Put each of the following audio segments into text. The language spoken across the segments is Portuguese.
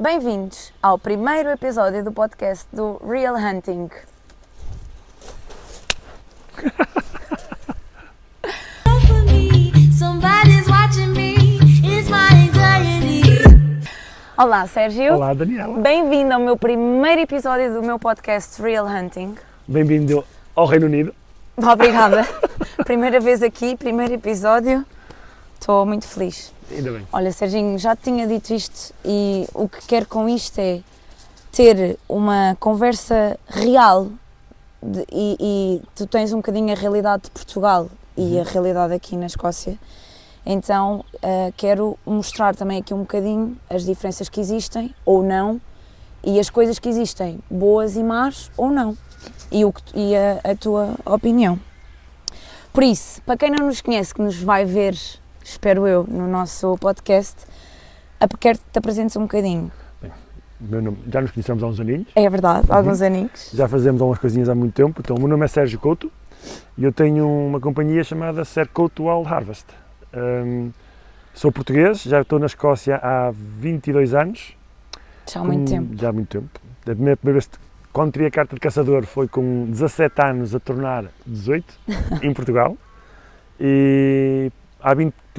Bem-vindos ao primeiro episódio do podcast do Real Hunting. Olá, Sérgio. Olá, Daniela. Bem-vindo ao meu primeiro episódio do meu podcast Real Hunting. Bem-vindo ao Reino Unido. Obrigada. Primeira vez aqui, primeiro episódio. Estou muito feliz. Ainda bem. Olha, Serginho, já te tinha dito isto e o que quero com isto é ter uma conversa real e tu tens um bocadinho a realidade de Portugal e a realidade aqui na Escócia. Então quero mostrar também aqui um bocadinho as diferenças que existem ou não e as coisas que existem, boas e más ou não, e a tua opinião. Por isso, para quem não nos conhece, que nos vai ver, espero eu, no nosso podcast, quero que te apresentes um bocadinho. Bem, meu nome, já nos conhecemos há uns aninhos. É verdade, alguns aninhos. Já fazemos algumas coisinhas há muito tempo. Então, o meu nome é Sérgio Couto e eu tenho uma companhia chamada Ser Couto Wild Harvest. Sou português, já estou na Escócia há 22 anos. Já há muito tempo. Já há muito tempo. A primeira vez, quando tirei a carta de caçador, foi com 17 anos a tornar 18, em Portugal. E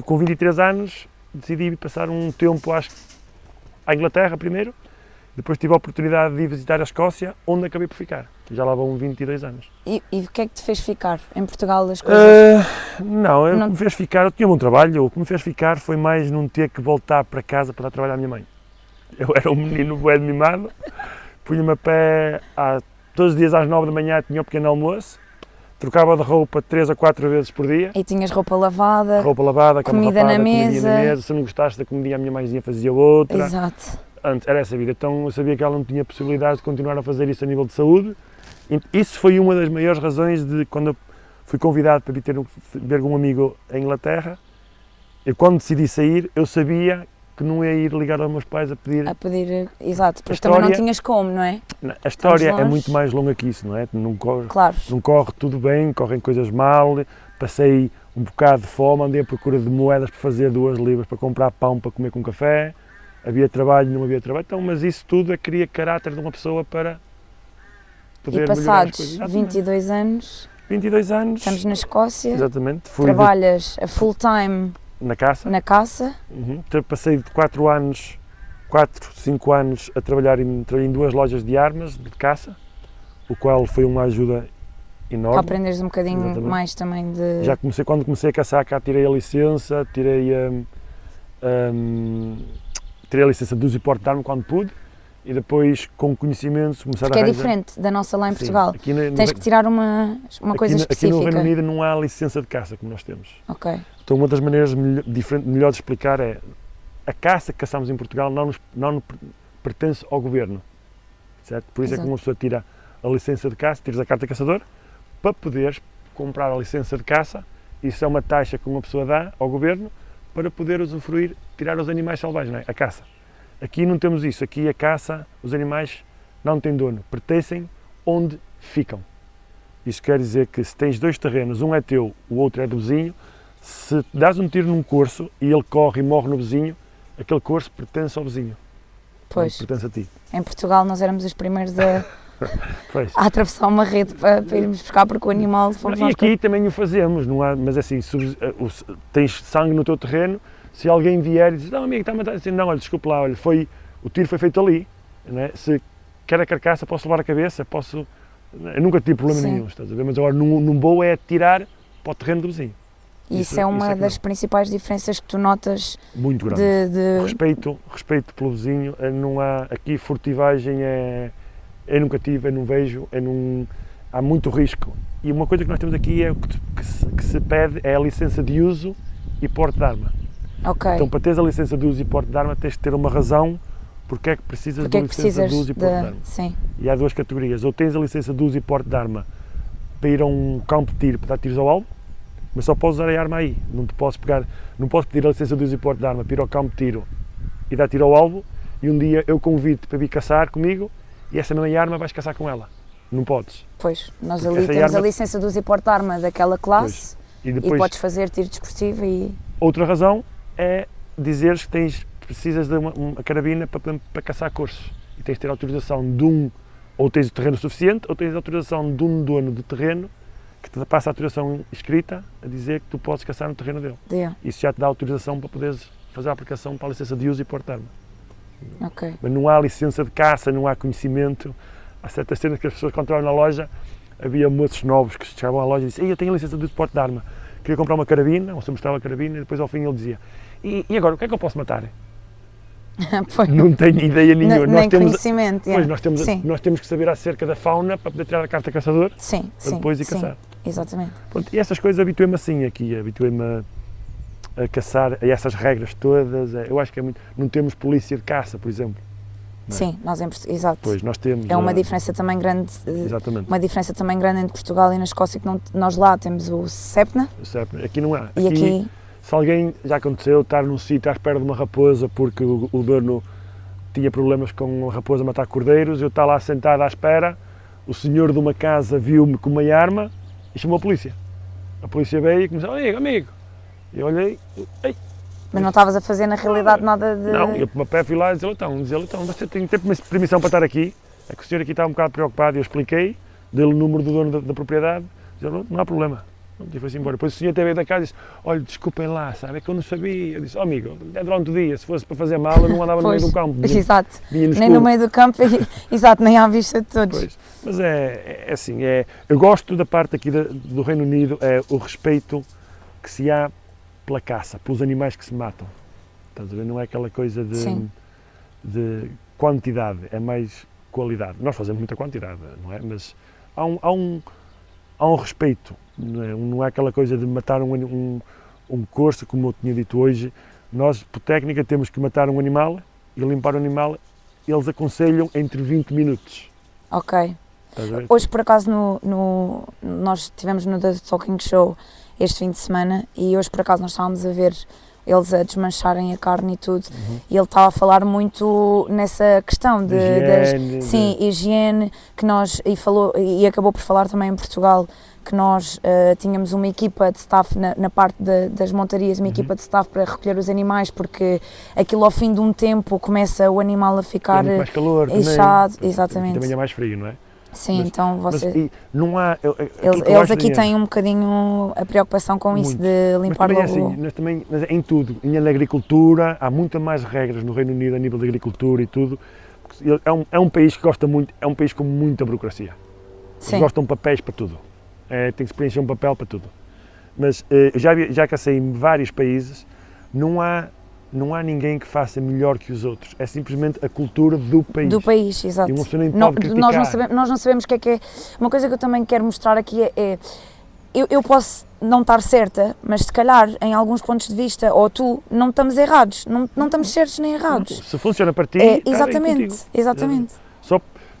com 23 anos decidi passar um tempo à Inglaterra primeiro, depois tive a oportunidade de ir visitar a Escócia, onde acabei por ficar. Já lá vão 22 anos. E o que é que te fez ficar? Em Portugal as coisas? Não, o que me fez ficar, eu tinha um bom trabalho, o que me fez ficar foi mais não ter que voltar para casa para dar trabalho à minha mãe. Eu era um menino bué de mimado, punha-me a pé todos os dias às 9 da manhã, tinha um pequeno almoço, trocava de roupa 3 a 4 vezes por dia. E tinhas roupa lavada, comida na mesa. Se não gostasse da comida, a minha mãezinha fazia outra. Exato. Antes era essa a vida, então eu sabia que ela não tinha possibilidade de continuar a fazer isso a nível de saúde. Isso foi uma das maiores razões de quando eu fui convidado para vir ver um amigo em Inglaterra. Eu, quando decidi sair, eu sabia que não ia ir ligar aos meus pais a pedir. Exato, porque também não tinhas como, não é? A história é muito mais longa que isso, não é? Não corre tudo bem, correm coisas mal. Passei um bocado de fome, andei à procura de moedas para fazer 2 libras para comprar pão para comer com café. Havia trabalho, não havia trabalho, então, mas isso tudo cria caráter de uma pessoa para poder melhorar as coisas. E passados 22 anos, 22 anos, estamos na Escócia, exatamente, trabalhas a full time na caça. Passei de 4, 5 anos a trabalhar em 2 lojas de armas de caça, o qual foi uma ajuda enorme. Para aprenderes um bocadinho mais também de... Quando comecei a caçar cá, tirei a licença, tirei a licença de uso e porte de arma quando pude e depois com conhecimentos começar a arranjar. Porque é diferente da nossa lá em Portugal. Sim, tens que tirar uma coisa específica. Aqui no Reino Unido não há licença de caça como nós temos. Ok. Então uma das maneiras melhor de explicar é a caça que caçamos em Portugal não pertence ao governo, certo? Por isso é que uma pessoa tira a licença de caça, tiras a carta de caçador, para poderes comprar a licença de caça. Isso é uma taxa que uma pessoa dá ao governo para poder usufruir, tirar os animais selvagens, não é? A caça. Aqui não temos isso, aqui a caça, os animais não têm dono, pertencem onde ficam. Isso quer dizer que se tens 2 terrenos, um é teu, o outro é do vizinho, se dás um tiro num corso e ele corre e morre no vizinho, aquele corso pertence ao vizinho, pois. Não pertence a ti. Em Portugal nós éramos os primeiros a atravessar uma rede para irmos buscar porque o animal... E aqui também o fazemos, não há, mas assim, tens sangue no teu terreno, se alguém vier e diz, não amigo, está a matar, assim, não, olha, desculpe lá, olha, o tiro foi feito ali, não é? Se quer a carcaça, posso levar a cabeça, eu nunca tive problema nenhum, estás a ver? Mas agora não vou é tirar para o terreno do vizinho. Isso é uma das principais diferenças que tu notas. Muito grande. Respeito pelo vizinho, não há, aqui furtivagem eu nunca tive, eu não vejo, há muito risco. E uma coisa que nós temos aqui é o que se pede é a licença de uso e porte de arma. Okay. Então, para teres a licença de uso e porte de arma, tens de ter uma razão porque é que precisas de licença de uso e porte de arma. Sim. E há 2 categorias, ou tens a licença de uso e porte de arma para ir a um campo de tiro para dar tiros ao alvo, mas só podes usar a arma aí, não posso pedir a licença de uso e porte de arma para ir ao campo de tiro e dar tiro ao alvo, e um dia eu convido-te para vir caçar comigo e essa mesma arma vais caçar com ela. Não podes. Pois, nós ali temos a licença de uso e porte de arma daquela classe e podes fazer tiro desportivo e... Outra razão é dizeres que tens precisas de uma carabina para caçar corsos. E tens de ter autorização de ou tens o terreno suficiente, ou tens a autorização de um dono de terreno que te passa a autorização escrita a dizer que tu podes caçar no terreno dele. Isso já te dá autorização para poderes fazer a aplicação para a licença de uso e porte-arma. Ok. Mas não há licença de caça, não há conhecimento. Há certas cenas que as pessoas encontravam na loja, havia moços novos que chegavam à loja e diziam: eu tenho a licença de uso e porte de arma, queria comprar uma carabina, ou se mostrava a carabina, e depois ao fim ele dizia: e agora, o que é que eu posso matar? Não tenho ideia nenhuma. Nem conhecimento. Pois, nós temos que saber acerca da fauna para poder tirar a carta de caçador, para depois ir caçar. Exatamente. Pronto, e essas coisas habituei-me assim aqui, habituei-me a caçar, a essas regras todas. Eu acho que é muito. Não temos polícia de caça, por exemplo. Não é? Sim, exato. Pois, nós temos. É uma diferença também grande. Exatamente. Uma diferença também grande entre Portugal e na Escócia, que nós lá temos o SEPNA. Aqui não há. E aqui se alguém, já aconteceu, estar num sítio à espera de uma raposa porque o dono tinha problemas com a raposa matar cordeiros, eu estava lá sentado à espera, o senhor de uma casa viu-me com uma arma e chamou a polícia. A polícia veio e começou: amigo. Eu olhei, Mas não estavas a fazer na realidade nada de... Não, eu para o pé fui lá e disse-lhe: então, você tem permissão para estar aqui? É que o senhor aqui estava um bocado preocupado e eu expliquei, dei-lhe o número do dono da propriedade, disse: não há problema. E foi-se embora. Depois o senhor até veio da casa e disse: olha, desculpem lá, sabe, é que eu não sabia. Eu disse: amigo, é durante o dia, se fosse para fazer mal, eu não andava no meio do campo. Exato, nem no meio do campo, exato, nem à vista de todos. Pois. Mas é assim, eu gosto da parte aqui do Reino Unido, é o respeito que se há pela caça, pelos animais que se matam. Estás a ver? Não é aquela coisa de quantidade, é mais qualidade. Nós fazemos muita quantidade, não é? Mas há um respeito. Não é aquela coisa de matar um corso, como eu tinha dito hoje. Nós, por técnica, temos que matar um animal e limpar o animal. Eles aconselham entre 20 minutos. Ok. Hoje, por acaso, nós estivemos no The Talking Show este fim de semana e hoje, por acaso, nós estávamos a ver eles a desmancharem a carne e tudo, e ele estava a falar muito nessa questão de higiene, que nós, e acabou por falar também em Portugal, que nós tínhamos uma equipa de staff na parte das montarias, uma equipa de staff para recolher os animais, porque aquilo ao fim de um tempo começa o animal a ficar mais calor, inchado, exatamente. Também é mais frio, não é? Sim, então você... não há... Eles aqui têm um bocadinho a preocupação com isso, de limpar logo... Mas em tudo, na agricultura, há muita mais regras no Reino Unido a nível de agricultura e tudo. É um país que gosta muito, é um país com muita burocracia. Eles gostam de papéis para tudo. Tem que se preencher um papel para tudo. Mas já cacei em vários países, não há ninguém que faça melhor que os outros, é simplesmente a cultura do país. Do país, exato. E uma pessoa nem pode criticar. Nós não sabemos o que é. Uma coisa que eu também quero mostrar aqui eu posso não estar certa, mas se calhar em alguns pontos de vista, ou tu, não estamos errados, não estamos certos nem errados. Se funciona para ti, exatamente.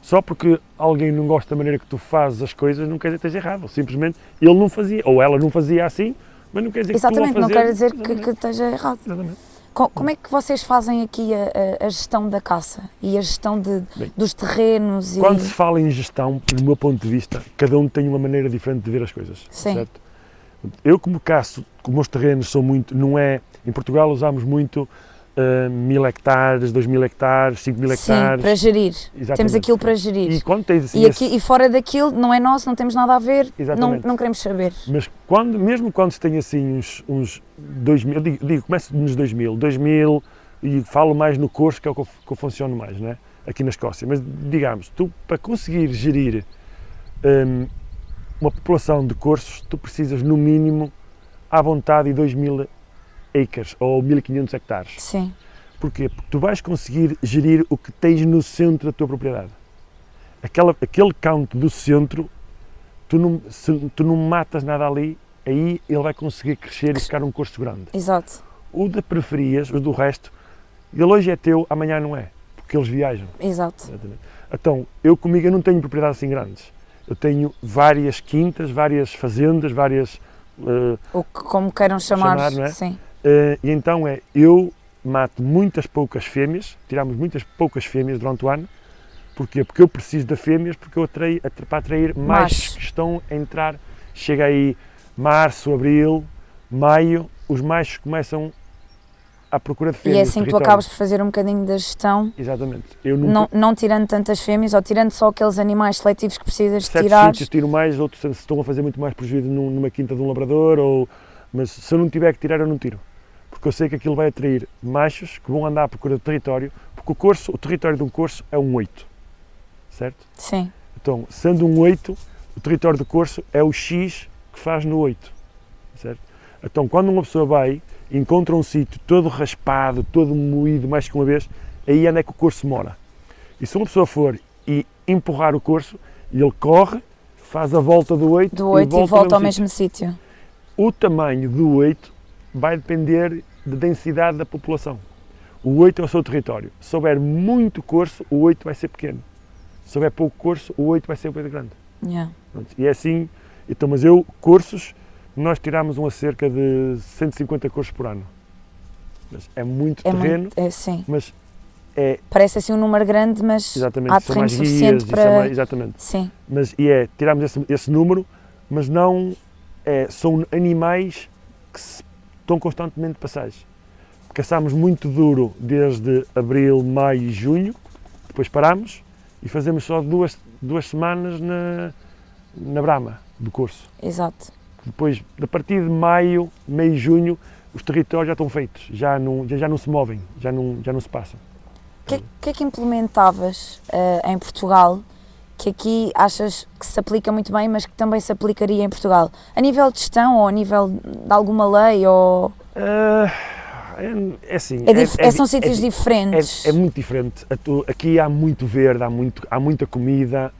Só porque alguém não gosta da maneira que tu fazes as coisas, não quer dizer que esteja errado. Simplesmente ele não fazia, ou ela não fazia assim, mas não quer dizer que tu a fazer... não quer dizer que esteja errado. Exatamente. Como é que vocês fazem aqui a gestão da caça e a gestão dos terrenos? Quando se fala em gestão, do meu ponto de vista, cada um tem uma maneira diferente de ver as coisas. Sim. Certo? Eu, como caço, como os terrenos são muito, em Portugal usamos muito 1000 hectares, 2000 hectares, 5000 hectares. Sim, para gerir. Exatamente. Temos aquilo para gerir. E quando tens assim... E fora daquilo, não é nosso, não temos nada a ver, não queremos saber. Mas mesmo quando se tem assim uns 2000, digo, começo nos 2000 e falo mais no corso, que é o que eu funciono mais, não é? Aqui na Escócia. Mas digamos, tu para conseguir gerir uma população de corsos, tu precisas no mínimo, à vontade, de 2000 acres ou 1500 hectares. Sim. Porquê? Porque tu vais conseguir gerir o que tens no centro da tua propriedade. Aquele canto do centro, se tu não matas nada ali, aí ele vai conseguir crescer e ficar um corso grande. Exato. O da periferias, o do resto, ele hoje é teu, amanhã não é, porque eles viajam. Exato. Então, comigo eu não tenho propriedades assim grandes. Eu tenho várias quintas, várias fazendas, várias... o que como queiram chamar, não é? Sim. E então eu mato muitas poucas fêmeas, tiramos muitas poucas fêmeas durante o ano. Porquê? Porque eu preciso de fêmeas, porque eu para atrair mais que estão a entrar. Chega aí março, abril, maio, os machos começam à procura de E fêmeas. é assim que tu território. acabas por fazer um bocadinho da gestão, Exatamente. Eu nunca, não tirando tantas fêmeas, ou tirando só aqueles animais seletivos que precisas de certos tirar. sítios tiro mais, outros se estão a fazer muito mais prejuízo numa quinta de um labrador, mas se eu não tiver que tirar, eu não tiro. Porque eu sei que aquilo vai atrair machos que vão andar à procura do território, porque o território de um corso é um 8, certo? Sim, Então, sendo um 8, o território do corso é o X que faz no 8, certo? Então, quando uma pessoa vai e encontra um sítio todo raspado, todo moído, mais que uma vez, aí onde é que o corso mora. E se uma pessoa for e empurrar o corso, ele corre, faz a volta do 8, do 8 e volta ao sítio. mesmo sítio. O tamanho do 8 vai depender da densidade da população. O 8 é o seu território. Se houver muito corso, o 8 vai ser pequeno. Se houver pouco corso, o 8 vai ser bem grande. Yeah. Pronto, e é assim, então, mas eu, corsos, nós tiramos a cerca de 150 corsos por ano. Mas é muito terreno, Sim. mas é, Parece assim um número grande, mas exatamente, há são terreno mais guias, suficiente para... exatamente. Sim, Mas tiramos esse número, mas não, são animais que estão constantemente de passagem. Caçamos muito duro desde abril, maio e junho, depois paramos e fazemos só duas semanas na Brama do corso. exato. Depois, a partir de maio, meio de junho, os territórios já estão feitos, já não se movem, já não se passam. O que é que implementavas em Portugal que aqui achas que se aplica muito bem, mas que também se aplicaria em Portugal? A nível de gestão ou a nível de alguma lei? Ou... É assim, são sítios diferentes. É muito diferente. Aqui há muito verde, há muita comida,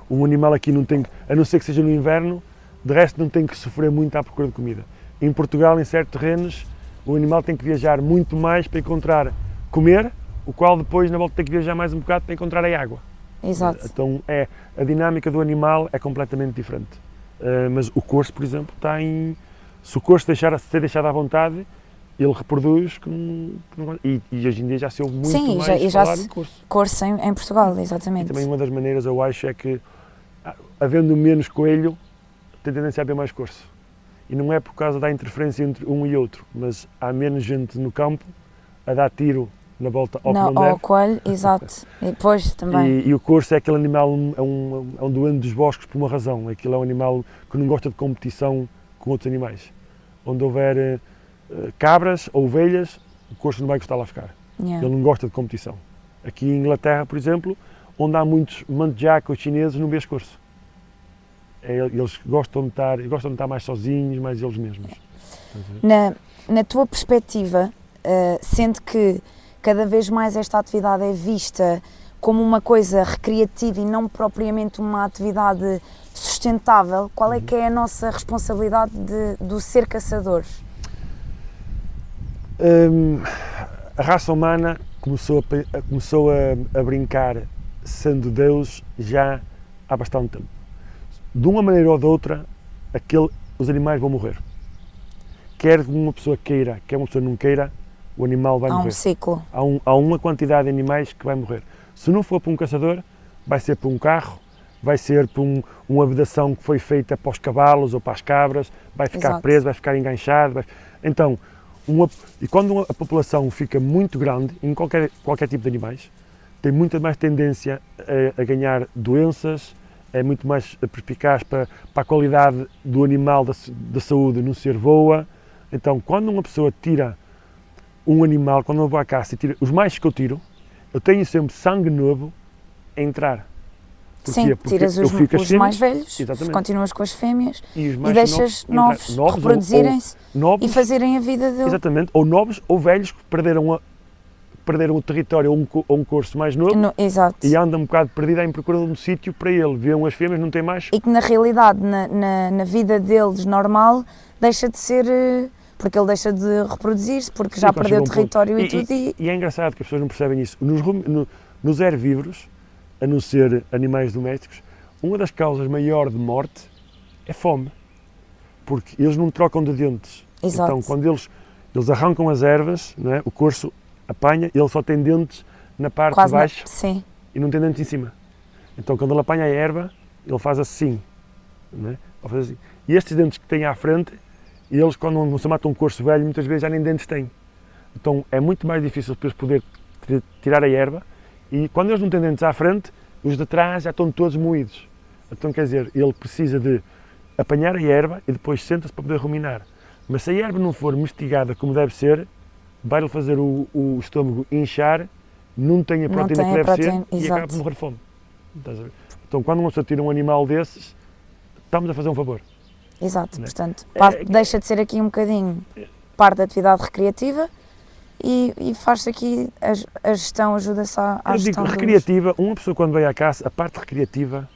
um animal aqui não tem, a não ser que seja no inverno, de resto não tem que sofrer muito à procura de comida. Em Portugal, em certos terrenos, o animal tem que viajar muito mais para encontrar comer, o qual depois na volta tem que viajar mais um bocado para encontrar a água. Exato. Então a dinâmica do animal é completamente diferente. Mas o corso, por exemplo, se o corso ser deixado à vontade, ele reproduz e hoje em dia já se ouve muito Sim, mais falar em corso. Corso em Portugal, E exatamente. também uma das maneiras, eu acho, é que havendo menos coelho, tem tendência a haver mais corso. E não é por causa da interferência entre um e outro, mas há menos gente no campo a dar tiro na volta ao que não deve. Ao coelho, exato. E depois também. E o corso é aquele animal, é um doente dos bosques por uma razão. Aquilo é um animal que não gosta de competição com outros animais. Onde houver cabras ou ovelhas, o corso não vai gostar lá ficar. Yeah. Ele não gosta de competição. Aqui em Inglaterra, por exemplo, onde há muitos mandjacos chineses, não vês corso. Eles gostam de estar mais sozinhos, mais eles mesmos. Na tua perspectiva, sendo que cada vez mais esta atividade é vista como uma coisa recreativa e não propriamente uma atividade sustentável, qual é que é a nossa responsabilidade do ser caçador? A raça humana começou a brincar sendo Deus já há bastante tempo. De uma maneira ou de outra, os animais vão morrer. Quer uma pessoa queira, quer uma pessoa não queira, o animal vai morrer. Há um ciclo. Há uma quantidade de animais que vai morrer. Se não for por um caçador, vai ser por um carro, vai ser por uma vedação que foi feita para os cavalos ou para as cabras, vai ficar Exato. preso, vai ficar enganchado. Então, e quando a população fica muito grande, em qualquer tipo de animais, tem muita mais tendência a ganhar doenças, é muito mais perspicaz para a qualidade do animal, da saúde não ser boa. Então, quando uma pessoa tira um animal, quando eu vou à caça e tiro os machos que eu tiro, eu tenho sempre sangue novo a entrar. Porquê? Sim, Porque tiras eu fico as os fêmeas, mais velhos, exatamente, continuas com as fêmeas e, os e machos deixas novos reproduzirem-se ou novos, e fazerem a vida dele. exatamente, ou novos ou velhos que perderam o território ou um corso mais novo Exato. e anda um bocado perdido em procura de um sítio para ele. Vêem as fêmeas, não tem macho. E que na realidade, na vida deles normal, deixa de ser, porque ele deixa de reproduzir-se, porque já perdeu o território e tudo. E é engraçado que as pessoas não percebem isso. Nos herbívoros, a não ser animais domésticos, uma das causas maior de morte é fome, porque eles não trocam de dentes. Exato. Então, quando eles arrancam as ervas, não é? O corso apanha, ele só tem dentes na parte Quase de baixo sim. e não tem dentes em cima. Então, quando ele apanha a erva, ele faz assim, não é? Ele faz assim. E estes dentes que tem à frente, eles, quando se matam um corso velho, muitas vezes já nem dentes têm. Então é muito mais difícil depois poder tirar a erva e quando eles não têm dentes à frente, os de trás já estão todos moídos. Então quer dizer, ele precisa de apanhar a erva e depois senta-se para poder ruminar. Mas se a erva não for mastigada como deve ser, vai-lhe fazer o estômago inchar, não tem a proteína que deve ser e acaba por morrer de fome. Então quando uma pessoa tira um animal desses, estamos a fazer um favor. Exato, portanto, deixa de ser aqui um bocadinho parte da atividade recreativa e faz-se aqui, a gestão ajuda-se à gestão. Recreativa, uma pessoa quando vai à caça, a parte recreativa,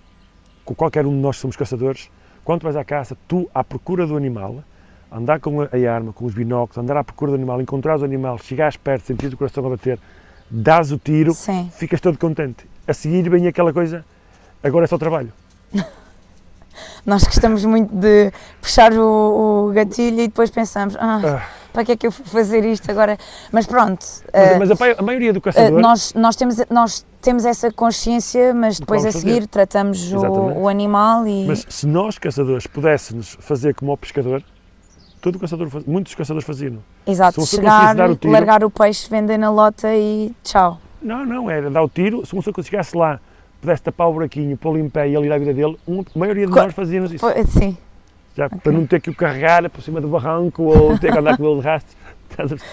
com qualquer um de nós que somos caçadores, quando vais à caça, tu à procura do animal, andar com a arma, com os binóculos, andar à procura do animal, encontrar o animal, chegares perto, sentir o coração a bater, dás o tiro, sim, ficas todo contente. A seguir vem aquela coisa, agora é só trabalho. Nós gostamos muito de puxar o gatilho e depois pensamos, para que é que eu vou fazer isto agora? Mas pronto. Mas a maioria do caçador... Nós temos essa consciência, mas depois a seguir tratamos o animal e... Mas se nós, caçadores, pudéssemos fazer como o pescador, muitos caçadores faziam. Exato, chegar, largar o peixe, vender na lota e tchau. Não, era dar o tiro, se uma pessoa chegasse lá, pudesse tapar o buraquinho, pô-lo em pé e ele ir à vida dele, a maioria de nós fazíamos isso. Sim. Já, okay. Para não ter que o carregar por cima do barranco ou ter que andar com ele de rastros.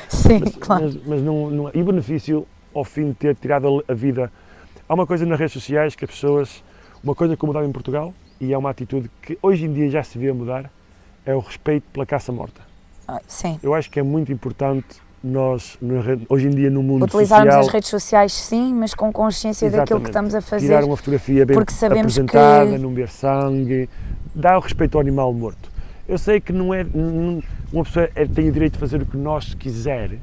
Sim, claro. Mas não, e o benefício, ao fim de ter tirado a vida, há uma coisa nas redes sociais que as pessoas, uma coisa que mudava em Portugal, e é uma atitude que hoje em dia já se vê mudar, é o respeito pela caça-morta. Sim. Eu acho que é muito importante nós, hoje em dia no mundo utilizarmos social, as redes sociais, sim, mas com consciência daquilo que estamos a fazer. Tirar uma fotografia bem apresentada, não ver sangue, dar o respeito ao animal morto. Eu sei que não é, uma pessoa tem o direito de fazer o que nós quiser,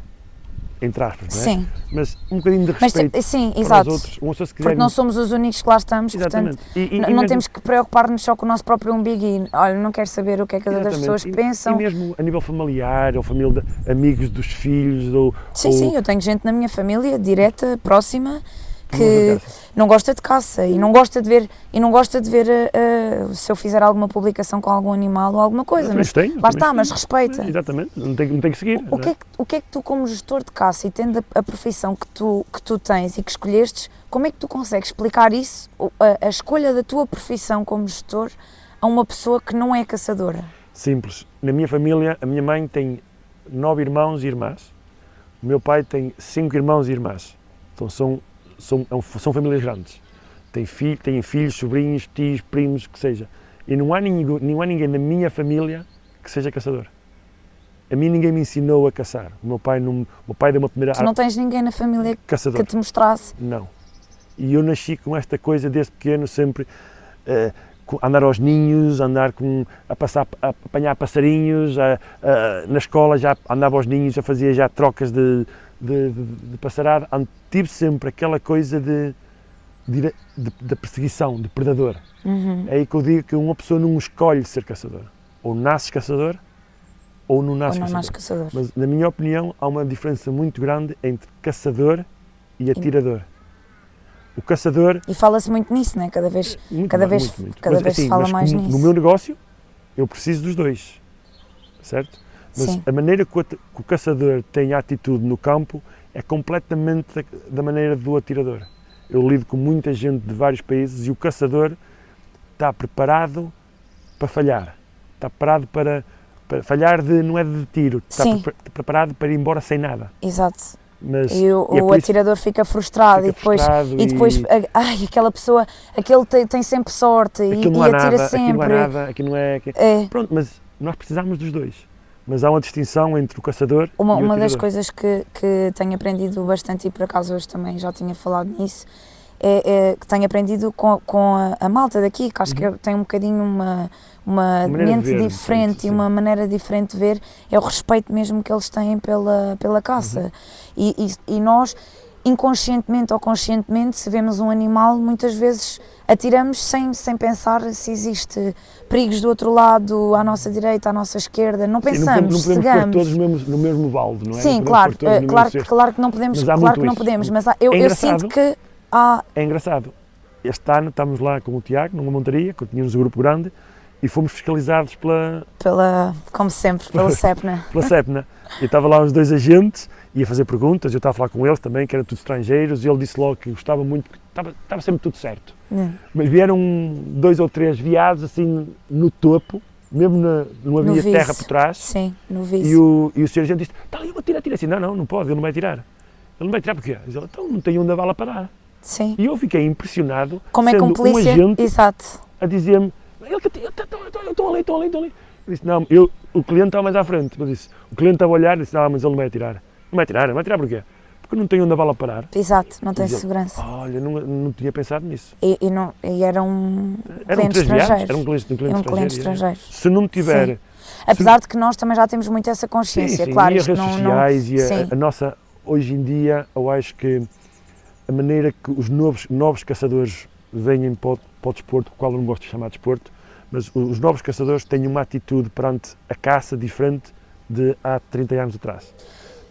entre aspas, não é? Sim. Mas um bocadinho de respeito sim, para exato. os outros. Uma pessoa, se quiser, porque não somos os únicos que lá estamos, exatamente. Portanto, não temos que preocupar-nos só com o nosso próprio umbigo e, olha, não quero saber o que é que as outras pessoas pensam. E mesmo a nível familiar, ou família, amigos dos filhos, Sim, eu tenho gente na minha família, direta, próxima, que não gosta de caça e não gosta de ver, se eu fizer alguma publicação com algum animal ou alguma coisa, mas lá está, mas respeita. Exatamente, não tem que seguir. O que é que tu, como gestor de caça e tendo a profissão que tu tens e que escolhestes, como é que tu consegues explicar isso, a escolha da tua profissão como gestor, a uma pessoa que não é caçadora? Simples. Na minha família, a minha mãe tem 9 irmãos e irmãs, o meu pai tem 5 irmãos e irmãs, então são famílias grandes, têm filhos, sobrinhos, tios, primos, que seja, e não há ninguém na minha família que seja caçador. A mim ninguém me ensinou a caçar, o meu pai deu uma primeira... Tu não tens ninguém na família caçador. Que te mostrasse? Não, e eu nasci com esta coisa desde pequeno, sempre andar aos ninhos, a apanhar passarinhos, na escola já andava aos ninhos, já fazia já trocas de passarada, tive sempre aquela coisa de perseguição, de predador. Uhum. É aí que eu digo que uma pessoa não escolhe ser caçador, ou nasce caçador, ou não nasce caçador. Mas na minha opinião há uma diferença muito grande entre caçador e atirador. O caçador... E fala-se muito nisso, não é? Cada vez se fala mais nisso. No meu negócio, eu preciso dos dois, certo? Mas Sim. a maneira que o caçador tem a atitude no campo é completamente da maneira do atirador. Eu lido com muita gente de vários países e o caçador está preparado para falhar. Está preparado para falhar, não é de tiro, está preparado para ir embora sem nada. Exato. Mas, o atirador fica frustrado e depois aquela pessoa, aquele tem sempre sorte e atira sempre. Aquilo não é. Pronto, mas nós precisamos dos dois. Mas há uma distinção entre o caçador e o atirador. Uma das coisas que tenho aprendido bastante, e por acaso hoje também já tinha falado nisso, é que tenho aprendido com a malta daqui, que acho que tem um bocadinho uma mente diferente e uma maneira diferente de ver, é o respeito mesmo que eles têm pela caça. E nós, inconscientemente ou conscientemente, se vemos um animal, muitas vezes atiramos sem pensar se existe perigos do outro lado, à nossa direita, à nossa esquerda, não pensamos, não podemos pôr todos no mesmo balde, não é? Sim, claro que não podemos, mas eu sinto que há... É engraçado, este ano estamos lá com o Tiago, numa montaria, que tínhamos um grupo grande, e fomos fiscalizados Como sempre, pelo CEPNA. pela CEPNA. E estava lá uns 2 agentes, ia fazer perguntas, eu estava a falar com eles também, que eram todos estrangeiros, e ele disse logo que gostava muito, que estava sempre tudo certo. Mas vieram 2 ou 3 viados assim no topo, mesmo não havia terra por trás. Sim, no vice. E o senhor agente disse, está ali, tira. Assim, não pode, ele não vai tirar. Ele não vai tirar porquê? Diz ele, então não tem onde a bala para dar. Sim. E eu fiquei impressionado, como é que um polícia, agente exato, a dizer-me, eu estou ali. Eu disse, não, o cliente estava mais à frente. Eu disse, o cliente estava a olhar e disse, não, mas ele não vai tirar. Não vai tirar porquê? Porque não tem onde a bala parar. Exato, não tem segurança. Olha, não tinha pensado nisso. E era um cliente estrangeiro. Era um cliente estrangeiro. Se não tiver... Sim. Apesar de que nós também já temos muito essa consciência, sim, claro. E as redes sociais e a nossa... Hoje em dia, eu acho que a maneira que os novos caçadores vêm para o desporto, o qual eu não gosto de chamar de desporto, mas os novos caçadores têm uma atitude perante a caça diferente de há 30 anos atrás.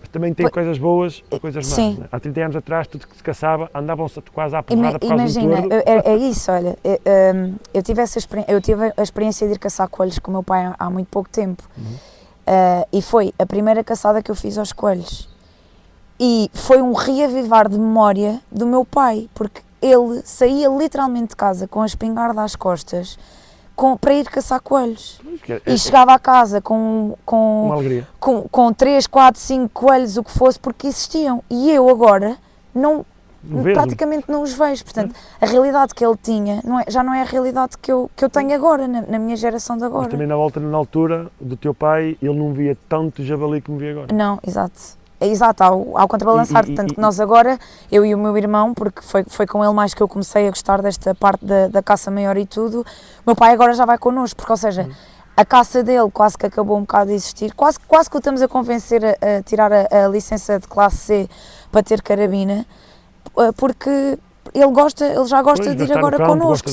Mas também tem coisas boas e coisas más. Sim. Né? Há 30 anos atrás, tudo que se caçava, andavam-se quase à porrada por causa Imagina, do touro. é isso, olha, eu tive a experiência de ir caçar coelhos com o meu pai há muito pouco tempo. E foi a primeira caçada que eu fiz aos coelhos. E foi um reavivar de memória do meu pai, porque ele saía literalmente de casa com a espingarda às costas para ir caçar coelhos. E chegava a casa com uma alegria. Com 3, 4, 5 coelhos, o que fosse, porque existiam. E eu agora praticamente não os vejo. Portanto, a realidade que ele tinha já não é a realidade que eu tenho agora, na minha geração de agora. Mas também na altura do teu pai, ele não via tanto javali como vê agora. Não, exato. Exato, ao contrabalançar, tanto que nós agora, eu e o meu irmão, porque foi com ele mais que eu comecei a gostar desta parte da caça maior e tudo, o meu pai agora já vai connosco, porque, ou seja, a caça dele quase que acabou um bocado de existir, quase que o estamos a convencer a tirar a licença de classe C para ter carabina, porque ele já gosta de ir agora connosco,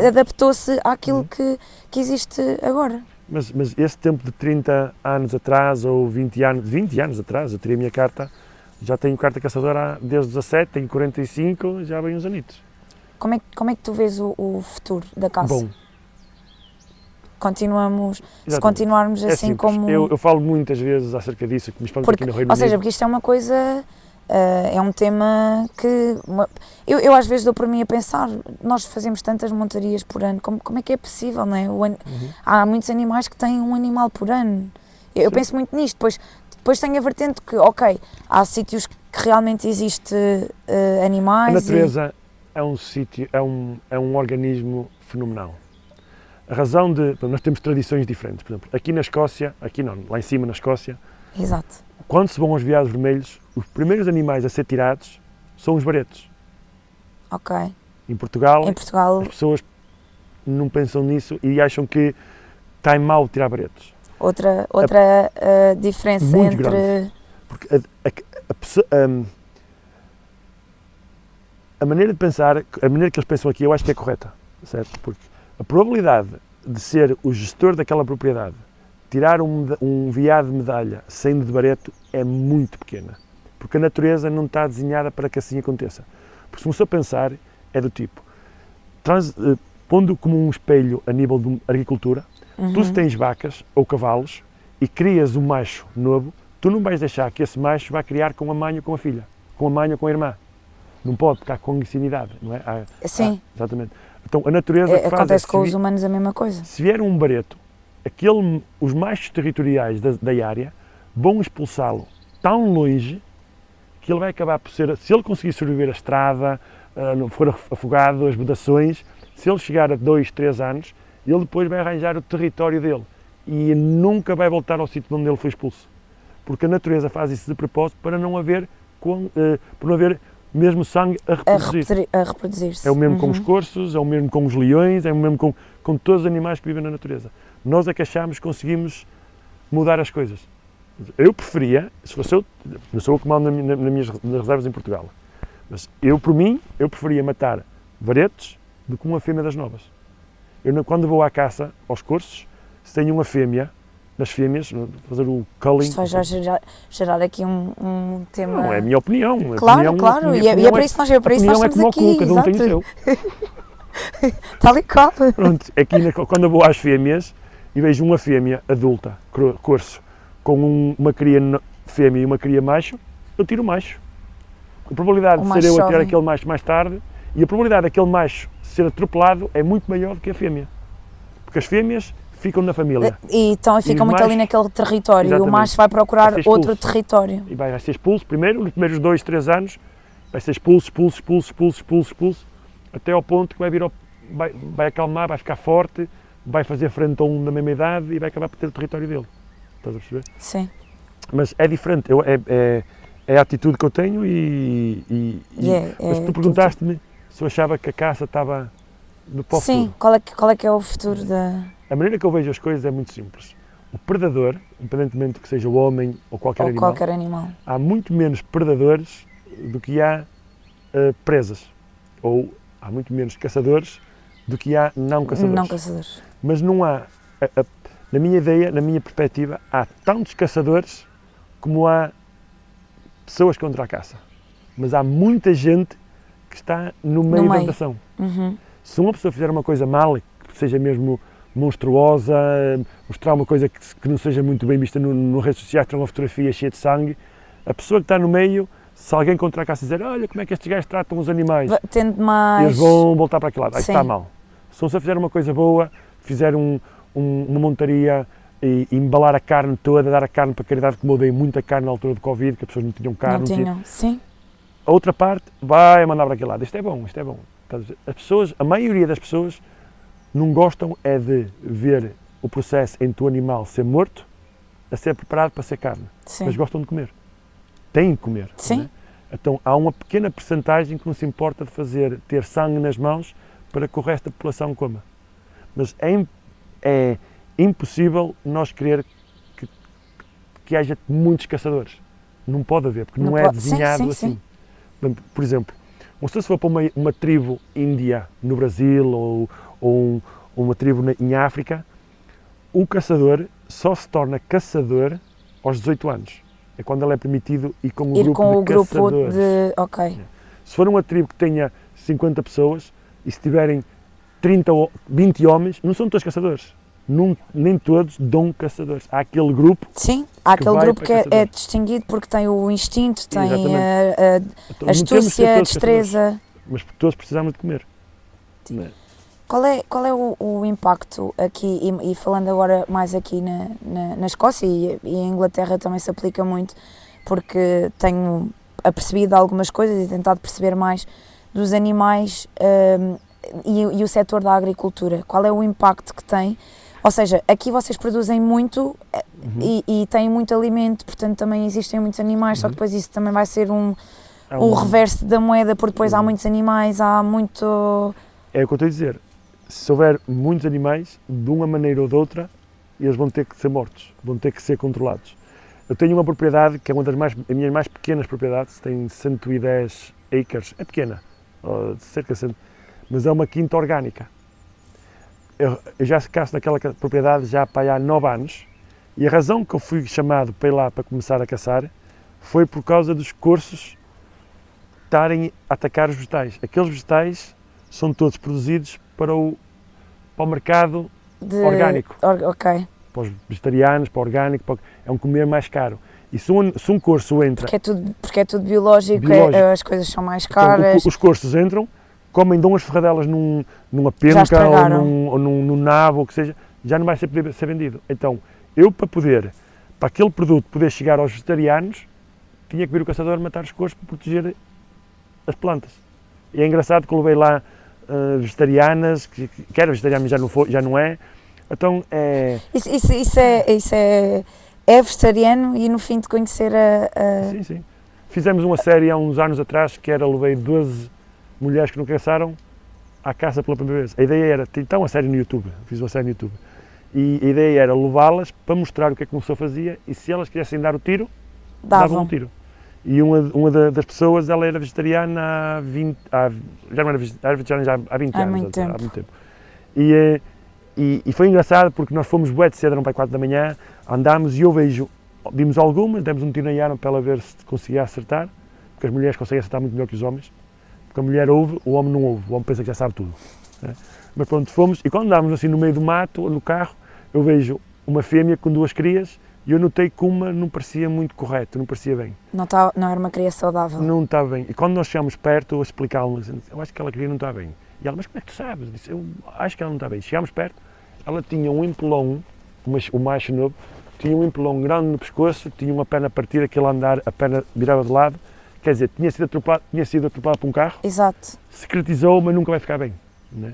adaptou-se àquilo que existe agora. Mas esse tempo de 30 anos atrás, ou 20 anos atrás, eu teria a minha carta, já tenho carta caçadora desde 17, tenho 45, já bem uns anitos. Como é que tu vês o futuro da caça? Bom. Se continuarmos assim simples. como... Eu falo muitas vezes acerca disso, principalmente aqui no Reino Unido. Ou seja, porque isto é uma coisa... é um tema que eu às vezes dou por mim a pensar, nós fazemos tantas montarias por ano, como é que é possível, não é? Há muitos animais que têm um animal por ano. Eu penso muito nisto, depois tem a vertente que, ok, há sítios que realmente existe animais. A natureza é um sítio, é um organismo fenomenal. A razão de... Nós temos tradições diferentes, por exemplo, aqui na Escócia, lá em cima na Escócia, exato. Quando se vão aos veados vermelhos, os primeiros animais a ser tirados são os baretos. Ok. Em Portugal, as pessoas não pensam nisso e acham que está mal tirar baretos. Outra diferença muito entre... grande. Porque a maneira de pensar, a maneira que eles pensam aqui, eu acho que é correta, certo? Porque a probabilidade de ser o gestor daquela propriedade tirar um veado de medalha saindo de bareto é muito pequena, porque a natureza não está desenhada para que assim aconteça. Porque se começou a pensar, é do tipo, pondo como um espelho a nível de agricultura, tu se tens vacas ou cavalos e crias um macho novo, tu não vais deixar que esse macho vá criar com a mãe ou com a filha, com a mãe ou com a irmã. Não pode, porque há consanguinidade, não é? Sim. Exatamente. Então a natureza que faz acontece com os humanos a mesma coisa. Se vier um bareto, os machos territoriais da área vão expulsá-lo tão longe que ele vai acabar por ser, se ele conseguir sobreviver a estrada, não for afogado, as vedações, se ele chegar a 2, 3 anos, ele depois vai arranjar o território dele e nunca vai voltar ao sítio onde ele foi expulso. Porque a natureza faz isso de propósito para não haver, por não haver mesmo sangue a reproduzir-se. É o mesmo com os corsos, é o mesmo com os leões, é o mesmo com todos os animais que vivem na natureza. Nós é que achamos que conseguimos mudar as coisas. Eu preferia, se fosse eu, não sou eu que mando nas minhas reservas em Portugal, mas por mim, eu preferia matar varetos do que uma fêmea das novas. Quando vou à caça, aos corsos, se tenho uma fêmea, nas fêmeas, fazer o culling... Isto vai já gerar aqui um tema... Não, é a minha opinião. Claro, e é para isso que nós estamos aqui. Cada um tem o seu. Tal e qual. Pronto, aqui quando eu vou às fêmeas e vejo uma fêmea adulta, corso, com uma cria fêmea e uma cria macho, eu tiro o macho. A probabilidade O de macho ser eu a ter jovem. aquele macho mais tarde e a probabilidade daquele macho ser atropelado é muito maior do que a fêmea. Porque as fêmeas ficam na família. E então ficam os muito ali machos- naquele território e o Exatamente. macho vai procurar Vai ser outro expulso. território. E vai ser expulso primeiro, nos primeiros 2, 3 anos, vai ser expulso, até ao ponto que vai acalmar, vai ficar forte, vai fazer frente a um da mesma idade e vai acabar por ter o território dele. Estás a perceber? Sim. Mas é diferente, é a atitude que eu tenho mas tu perguntaste-me se eu achava que a caça estava no para o Sim, futuro. qual é que é o futuro da... A maneira que eu vejo as coisas é muito simples. O predador, independentemente que seja o homem ou qualquer ou animal, qualquer animal? há muito menos predadores do que há presas. Ou há muito menos caçadores do que há não caçadores. Não caçadores. Mas não há, na minha ideia, na minha perspectiva, há tantos caçadores como há pessoas contra a caça. Mas há muita gente que está no meio da meio. votação. Uhum. Se uma pessoa fizer uma coisa mal, que seja mesmo monstruosa, mostrar uma coisa que não seja muito bem vista no redes sociais, ter uma fotografia cheia de sangue, a pessoa que está no meio, se alguém contra a caça dizer, olha como é que estes gajos tratam os animais, Tende mais... eles vão voltar para aquele lado, aí Sim. está mal. Se você fizer uma coisa boa, fizer uma montaria e embalar a carne toda, dar a carne para a caridade, como eu dei muita carne na altura do Covid, que as pessoas não tinham carne, Não tinham, sim. a outra parte vai mandar para aquele lado, isto é bom, isto é bom. As pessoas, a maioria das pessoas não gostam é de ver o processo entre o animal ser morto a ser preparado para ser carne, Sim. mas gostam de comer, têm de comer. Sim. Não é? Então há uma pequena percentagem que não se importa de ter sangue nas mãos para que o resto da população coma. Mas é impossível nós querer que haja muitos caçadores. Não pode haver, porque não é pode. Sim, desenhado sim, assim. sim. Por exemplo, se for para uma tribo índia no Brasil ou uma tribo em África, o caçador só se torna caçador aos 18 anos. É quando ele é permitido ir com o Ir grupo com de o grupo caçadores. de... Ok. Se for uma tribo que tenha 50 pessoas e se tiverem 20 homens, não são todos caçadores. Nem todos dão caçadores. Há aquele grupo. Sim, há aquele vai grupo para que é caçadores. distinguido porque tem o instinto, tem Exatamente. a Então, não temos de ser astúcia, a todos caçadores, destreza. mas todos precisamos de comer. Não é? Qual é o impacto aqui, e falando agora mais aqui na Escócia e em Inglaterra também se aplica muito, porque tenho apercebido algumas coisas e tentado perceber mais dos animais e o setor da agricultura. Qual é o impacto que tem? Ou seja, aqui vocês produzem muito e têm muito alimento, portanto também existem muitos animais, só que depois isso também vai ser o reverso da moeda, porque depois há muitos animais, há muito... É o que eu estou a dizer. Se houver muitos animais, de uma maneira ou de outra, eles vão ter que ser mortos, vão ter que ser controlados. Eu tenho uma propriedade que é uma das minhas mais pequenas propriedades, tem 110 acres, é pequena, cerca de 100, mas é uma quinta orgânica. Eu já caço naquela propriedade já há 9 anos e a razão que eu fui chamado para ir lá para começar a caçar foi por causa dos corsos estarem a atacar os vegetais. Aqueles vegetais são todos produzidos para o mercado orgânico, Ok, para os vegetarianos, para o orgânico, é um comer mais caro. E se um corso entra... porque é tudo biológico. As coisas são mais Então, caras. os corsos entram, comem, dão as ferradelas numa penca ou num nabo, ou o que seja, já não vai poder ser vendido. Então, para aquele produto poder chegar aos vegetarianos, tinha que vir o caçador matar os corsos para proteger as plantas. E é engraçado que eu levei lá vegetarianas, que era vegetariano, mas já não é. Então é... Isso é vegetariano e no fim de conhecer Sim, sim. Fizemos uma série há uns anos atrás que levei 12 mulheres que não caçaram à caça pela primeira vez. A ideia era, então uma série no YouTube, fiz uma série no YouTube, e a ideia era levá-las para mostrar o que é que uma pessoa fazia e se elas quisessem dar o tiro, davam um tiro. E uma das pessoas, ela era vegetariana já não era vegetariana já há 20 anos. Há muito tempo. E foi engraçado porque nós fomos bué de cedo, eram para 4 da manhã, andámos e vimos algumas, demos um tiro na arma para ela ver se conseguia acertar, porque as mulheres conseguem acertar muito melhor que os homens, porque a mulher ouve, o homem não ouve, o homem pensa que já sabe tudo. né? Mas pronto, fomos, e quando andávamos assim no meio do mato, no carro, eu vejo uma fêmea com 2 crias, e eu notei que uma não parecia muito correta, não parecia bem. Não era uma cria saudável. Não estava bem. E quando nós chegámos perto, eu explicava-lhe, eu acho que aquela cria não está bem. E ela, mas como é que tu sabes? Eu disse, eu acho que ela não está bem. Chegámos perto, ela tinha um empelão, o macho novo, tinha um empelão grande no pescoço, tinha uma perna partida, aquele andar, a perna virava de lado, quer dizer, tinha sido atropelado por um carro, Exato. secretizou, mas nunca vai ficar bem. Né?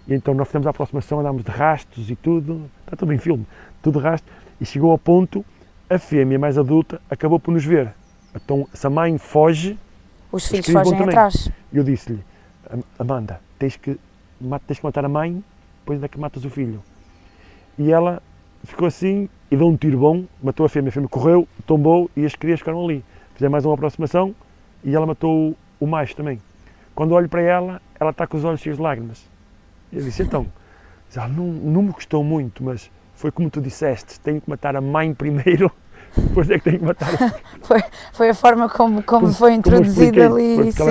E então nós fizemos a aproximação, andámos de rastros e tudo, está tudo em filme, tudo de rastro, e chegou ao ponto, a fêmea mais adulta acabou por nos ver. Então, se a mãe foge, Os filhos vão fogem também. atrás. E eu disse-lhe, Amanda, tens que matar a mãe, depois é que matas o filho. E ela ficou assim, e deu um tiro bom, matou a fêmea correu, tombou, e as crias ficaram ali. Fizemos mais uma aproximação, e ela matou o macho também. Quando olho para ela está com os olhos cheios de lágrimas. E eu disse, então, não me custou muito, mas foi como tu disseste, tenho que matar a mãe primeiro, depois é que tenho que matar o... Foi a forma como foi introduzida ali, sim.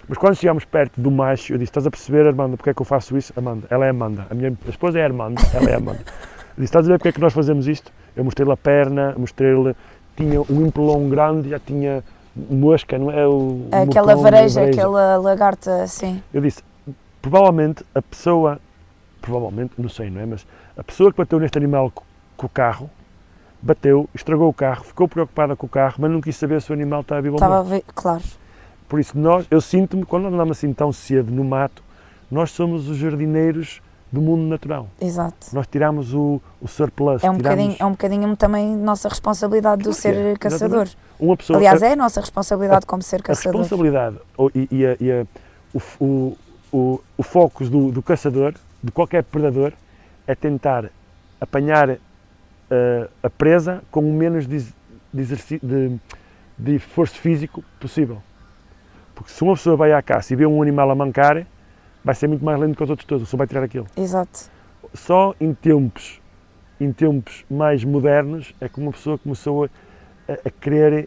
Mas quando chegámos perto do macho, eu disse, estás a perceber, Armanda, porque é que eu faço isso? Amanda, ela é Amanda, a minha esposa é Armanda, ela é Amanda. Eu disse, estás a ver porque é que nós fazemos isto? Eu mostrei-lhe a perna, mostrei-lhe, tinha um empelão grande, já tinha mosca, não é? Aquela vareja, aquela lagarta, sim. Eu disse, provavelmente, não sei, não é? Mas a pessoa que bateu neste animal com o carro, bateu, estragou o carro, ficou preocupada com o carro, mas não quis saber se o animal estava vivo ou morto. Claro. Por isso, eu sinto-me, quando andamos assim tão cedo no mato, nós somos os jardineiros do mundo natural. Exato. Nós tiramos o surplus. É um bocadinho também nossa responsabilidade do ser caçador. Uma pessoa, aliás, é a nossa responsabilidade como ser caçador. A responsabilidade o foco do caçador, de qualquer predador, é tentar apanhar a presa com o menos de esforço físico possível. Porque se uma pessoa vai à caça e vê um animal a mancar, vai ser muito mais lento que os outros todos, só vai tirar aquilo. Exato. Só em tempos mais modernos é que uma pessoa começou a querer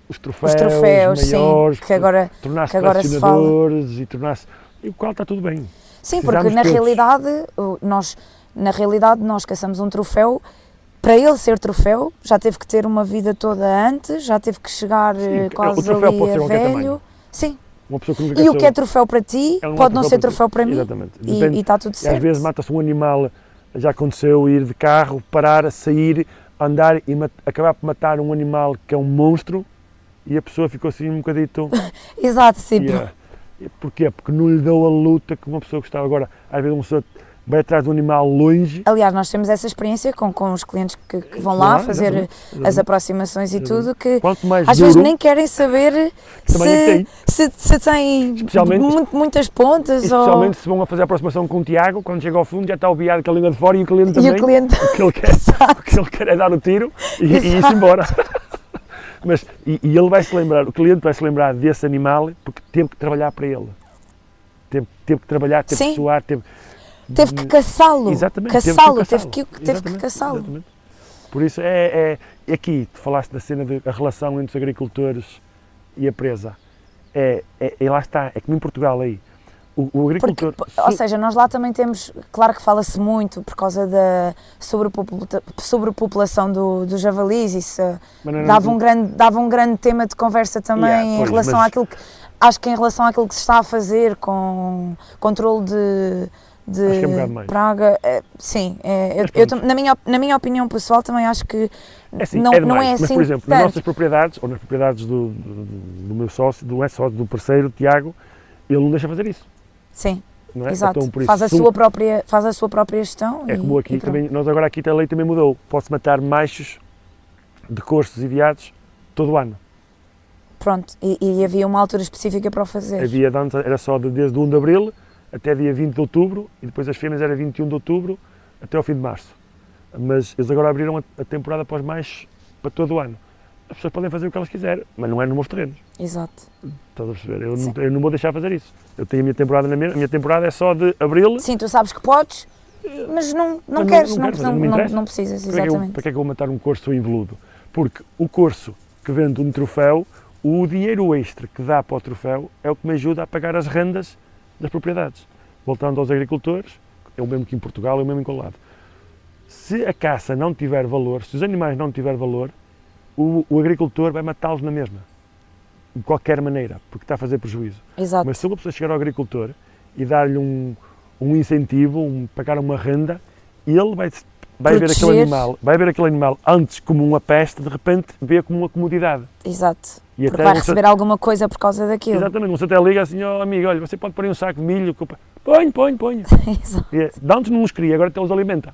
os troféus maiores, sim, que agora colecionadores e tornar-se... E o qual está tudo bem. Sim, porque na realidade nós caçamos um troféu. Para ele ser troféu, já teve que ter uma vida toda antes, já teve que chegar quase ali a velho. Sim. Uma pessoa que nunca e o que é troféu para ti pode não ser troféu para mim. Exatamente. E está tudo certo. Às vezes mata-se um animal, já aconteceu ir de carro, parar, sair, andar e acabar por matar um animal que é um monstro e a pessoa ficou assim um bocadito... Exato, sim. Porquê? Porque não lhe deu a luta que uma pessoa gostava. Agora, às vezes uma pessoa vai atrás de um animal longe. Aliás, nós temos essa experiência com os clientes que vão lá fazer exatamente. As aproximações e tudo, que às vezes nem querem saber se tem muitas pontas. Especialmente se vão a fazer a aproximação com o Tiago, quando chega ao fundo já está o biado com a língua de fora e o cliente também. E o cliente... O que ele quer é dar o tiro e ir-se embora. Mas, e ele vai se lembrar, o cliente vai se lembrar desse animal porque teve que trabalhar para ele. Teve que trabalhar, teve que suar, teve que caçá-lo. Exatamente. Teve que caçá-lo. Exatamente. Por isso, aqui, tu falaste da cena da relação entre os agricultores e a presa. E lá está, é como em Portugal aí. O agricultor... Ou seja, nós lá também temos, claro que fala-se muito por causa da sobrepopulação dos javalis, isso dava um grande tema de conversa também em relação àquilo que... Acho que em relação àquilo que se está a fazer com controle de acho que é um bocado mais. praga, sim, na minha opinião pessoal também acho que não é assim. Mas, por exemplo, nas nossas propriedades, ou nas propriedades do meu sócio, do parceiro, Tiago, ele não deixa fazer isso. Sim, não é? exato, Então, faz a sua própria gestão. É como aqui, também, nós agora aqui a lei também mudou, pode-se matar machos de coxos e veados todo o ano. Pronto, e havia uma altura específica para o fazer. Havia, era só desde 1 de Abril até dia 20 de Outubro, e depois as fêmeas era 21 de Outubro até ao fim de Março. Mas eles agora abriram a temporada para os machos para todo o ano. As pessoas podem fazer o que elas quiserem, mas não é nos meus terrenos. Exato. Estás a perceber? Eu não vou deixar fazer isso. Eu tenho a minha temporada a minha temporada é só de Abril. Sim, tu sabes que podes, mas não queres, não precisas, exatamente. Para que é que eu vou matar um corso em veludo? Porque o corso que vende um troféu, o dinheiro extra que dá para o troféu é o que me ajuda a pagar as rendas das propriedades. voltando aos agricultores, é o mesmo que em Portugal, é o mesmo em qualquer lado. Se a caça não tiver valor, se os animais não tiverem valor, o agricultor vai matá-los na mesma, de qualquer maneira, porque está a fazer prejuízo. Exato. Mas se uma pessoa chegar ao agricultor e dar-lhe um incentivo, pagar uma renda, ele vai ver aquele animal antes como uma peste, de repente vê como uma comodidade. Exato. E Porque vai receber alguma coisa por causa daquilo. Exatamente, você até liga assim, amigo, olha, você pode pôr aí um saco de milho, põe. Exato. Antes não os queria, agora até os alimenta.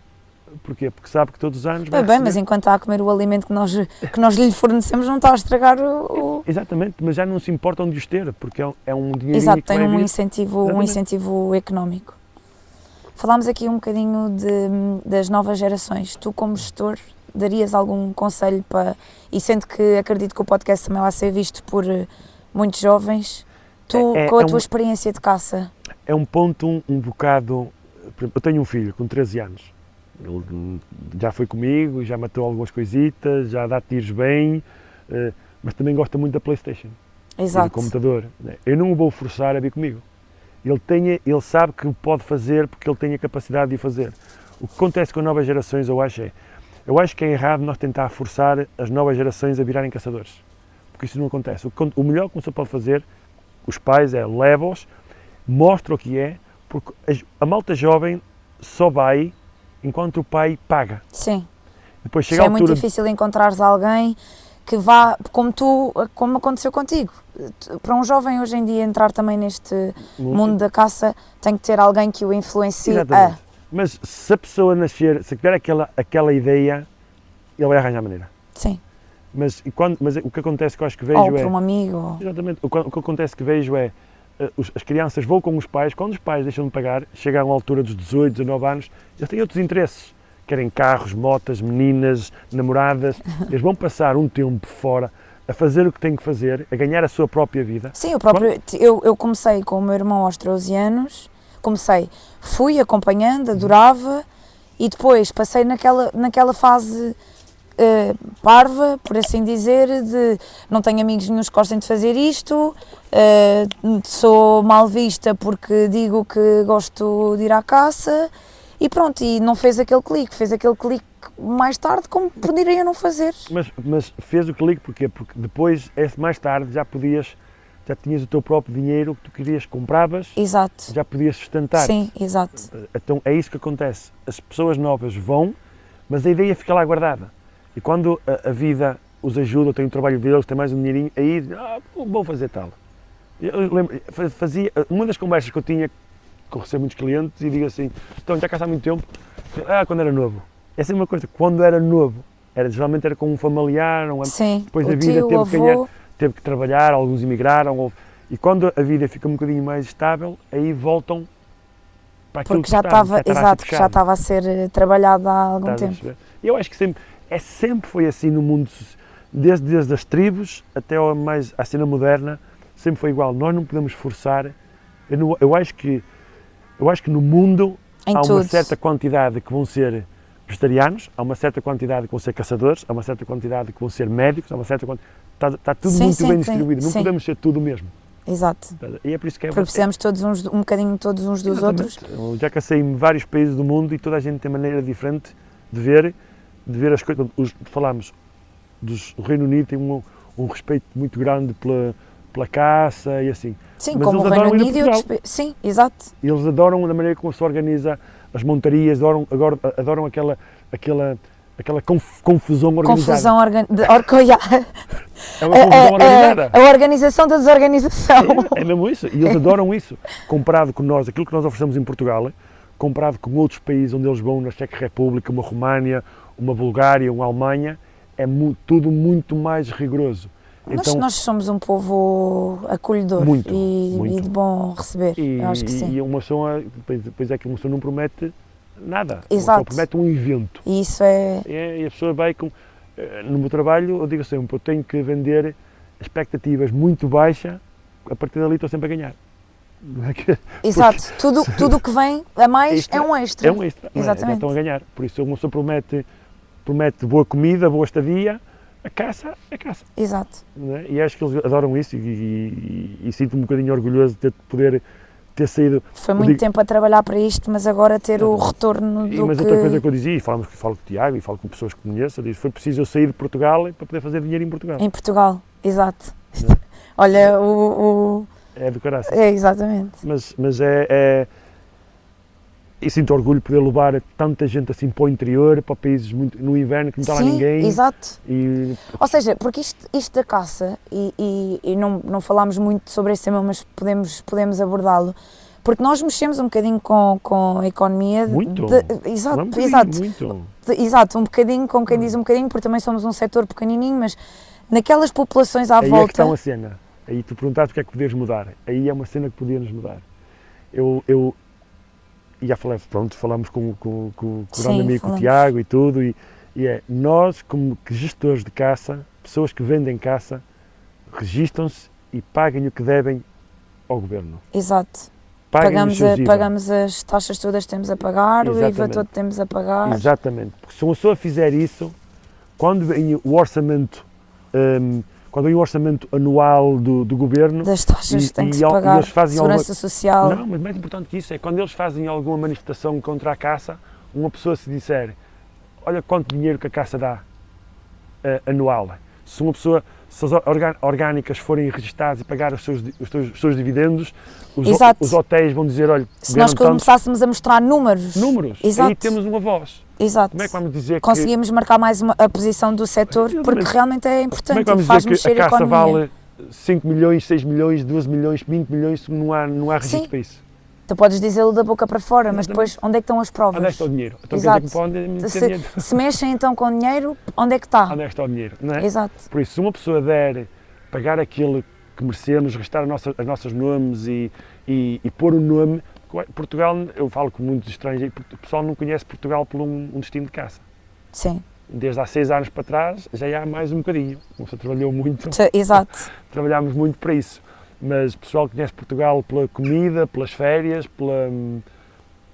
Porquê? Porque sabe que todos os anos vai Bem, mas enquanto está a comer o alimento que nós lhe fornecemos, não está a estragar o... Exatamente, mas já não se importam de os ter, porque é um dinheirinho. Exato, que tem vai um vir. incentivo económico. Falámos aqui um bocadinho das novas gerações. Tu, como gestor, darias algum conselho para... E sendo que acredito que o podcast também vai ser visto por muitos jovens, tu, com a tua experiência de caça... É um ponto um bocado... Eu tenho um filho com 13 anos. Ele já foi comigo, já matou algumas coisitas, já dá tiros bem, mas também gosta muito da PlayStation. Exato. E do computador. Eu não o vou forçar a vir comigo. Ele sabe que o pode fazer porque ele tem a capacidade de o fazer. O que acontece com as novas gerações, eu acho que é errado nós tentar forçar as novas gerações a virarem caçadores. Porque isso não acontece. O melhor que você pode fazer, os pais, é leva-os, mostra o que é, porque a malta jovem só vai enquanto o pai paga. Sim. Depois chega a altura... muito difícil encontrares alguém que vá, como aconteceu contigo. Para um jovem hoje em dia entrar também neste mundo da caça, tem que ter alguém que o influencie. Exatamente. Mas se a pessoa nascer, se tiver aquela ideia, ele vai arranjar maneira. Sim. Mas o que acontece que eu acho que vejo ou por um amigo. Exatamente. O que acontece que vejo é as crianças vão com os pais, quando os pais deixam de pagar, chegam à altura dos 18, 19 anos, eles têm outros interesses. Querem carros, motas, meninas, namoradas. Eles vão passar um tempo fora a fazer o que têm que fazer, a ganhar a sua própria vida. Sim, eu comecei com o meu irmão aos 13 anos, fui acompanhando, adorava, e depois passei naquela fase parva, por assim dizer, de não tenho amigos nenhuns que gostem de fazer isto, sou mal vista porque digo que gosto de ir à caça, e pronto, e não fez aquele clique mais tarde, como poderia não fazer. Mas fez o clique porquê? Porque depois, mais tarde, já tinhas o teu próprio dinheiro que tu querias, compravas, exato, já podias sustentar. Sim, exato. Então é isso que acontece, as pessoas novas vão, mas a ideia fica lá guardada. E quando a vida os ajuda, têm o trabalho deles, têm mais um dinheirinho, aí vou fazer tal. Eu lembro, uma das conversas que eu tinha, que eu recebo muitos clientes, e digo assim, então já caço há muito tempo, quando era novo. Essa é uma coisa, quando era novo, geralmente era com um familiar, sim, depois a vida teve que trabalhar, alguns emigraram, e quando a vida fica um bocadinho mais estável, aí voltam para aquilo porque que já estava a ser trabalhado há algum tempo. Eu acho que sempre foi assim no mundo, desde as tribos até à cena moderna, sempre foi igual. Nós não podemos forçar. Eu acho que no mundo há uma certa quantidade que vão ser vegetarianos, há uma certa quantidade que vão ser caçadores, há uma certa quantidade que vão ser médicos, há uma certa quantidade. Está tudo muito bem distribuído. Não podemos ser tudo o mesmo. Exato. E é por isso que porque precisamos um bocadinho todos uns dos outros. Eu já cacei em vários países do mundo e toda a gente tem maneira diferente de ver as coisas. Falámos do Reino Unido, tem um respeito muito grande pela caça e assim. Sim, mas como o Reino Unido e outros. Sim, exato. Eles adoram a maneira como se organiza as montarias, adoram aquela confusão organizada. É uma confusão organizada. A organização da desorganização. É mesmo isso. E eles adoram isso. Comparado com nós, aquilo que nós oferecemos em Portugal, comparado com outros países onde eles vão, na Checa República, uma Románia, uma Bulgária, uma Alemanha, é tudo muito mais rigoroso. Então, nós somos um povo acolhedor e de bom receber, eu acho que sim. E uma pessoa, depois é que uma pessoa não promete nada, exato. Uma pessoa promete um evento. E isso é... E a pessoa vai com... No meu trabalho, eu digo sempre, eu tenho que vender expectativas muito baixas, a partir dali estou sempre a ganhar. Exato, tudo que vem a mais é um extra. É um extra, exatamente. Já estão a ganhar. Por isso, uma pessoa promete boa comida, boa estadia, a caça é caça. Exato. E acho que eles adoram isso e sinto-me um bocadinho orgulhoso de poder ter saído... Foi muito tempo a trabalhar para isto, mas agora ter o retorno do Mas outra coisa que eu dizia, e falo com o Tiago, e falo com pessoas que conheço, eu disse, foi preciso eu sair de Portugal para poder fazer dinheiro em Portugal. Em Portugal, exato. Olha, É do caraças. É, exatamente. Mas e sinto orgulho de poder levar tanta gente assim para o interior, para países muito, no inverno, que não está lá ninguém. Exato. E... Ou seja, porque isto da caça, e não falámos muito sobre esse tema, mas podemos abordá-lo, porque nós mexemos um bocadinho com a economia. Muito. Exato, Muito. Exato, um bocadinho, como quem diz um bocadinho, porque também somos um setor pequenininho, mas naquelas populações à Aí volta... é que está uma cena. Aí tu perguntaste o que é que podias mudar. Aí é uma cena que podíamos mudar. Eu já falei, pronto, falamos com o grande amigo, com o Tiago e tudo, e é, nós como que gestores de caça, pessoas que vendem caça, registam-se e paguem o que devem ao governo. Exato. Pagamos as taxas todas que temos a pagar, Exatamente. o IVA todo que temos a pagar. Exatamente, porque se uma pessoa fizer isso, quando vem o orçamento, quando vem o orçamento anual do governo... Das taxas que tem que se pagar, segurança social... Não, mas mais importante que isso é quando eles fazem alguma manifestação contra a caça, uma pessoa se disser, olha quanto dinheiro que a caça dá anual. Se as orgânicas forem registadas e pagar os seus dividendos, os hotéis vão dizer, olha... Se nós começássemos a mostrar números... Exato. Aí temos uma voz. Exato. Como é que vamos dizer conseguimos marcar mais a posição do setor, porque realmente é importante e faz mexer a economia. A caça vale 5 milhões, 6 milhões, 12 milhões, 20 milhões, se não há registro para isso? Tu podes dizê-lo da boca para fora, mas depois onde é que estão as provas? Onde é que está o dinheiro? Então, exato. Se mexem então com dinheiro, onde é que está? Onde é que está o dinheiro? Não é? Exato. Por isso, se uma pessoa der, pagar aquilo que merecemos, restar as nossas nomes e pôr o nome, Portugal, eu falo com muitos estrangeiros, o pessoal não conhece Portugal por um destino de caça. Sim. Desde há 6 anos para trás, já há mais um bocadinho. A pessoa trabalhou muito. Exato. Trabalhámos muito para isso. Mas o pessoal conhece Portugal pela comida, pelas férias, por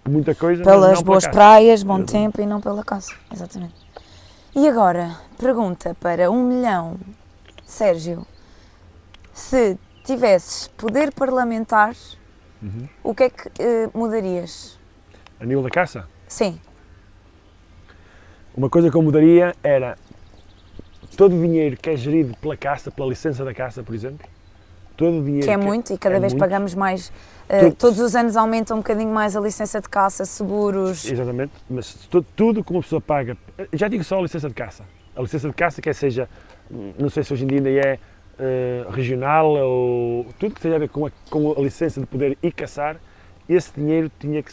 muita coisa. Pelas boas praias, bom tempo e não pela caça. Exatamente. E agora, pergunta para 1 milhão. Sérgio, se tivesses poder parlamentar, o que é que mudarias? A nível da caça? Sim. Uma coisa que eu mudaria era todo o dinheiro que é gerido pela caça, pela licença da caça, por exemplo, todo o dinheiro que é muito e cada vez pagamos mais, todos os anos aumenta um bocadinho mais a licença de caça, seguros... Exatamente, mas tudo que uma pessoa paga, já digo só a licença de caça quer seja, não sei se hoje em dia ainda é regional ou tudo que tenha a ver com a licença de poder ir caçar, esse dinheiro tinha que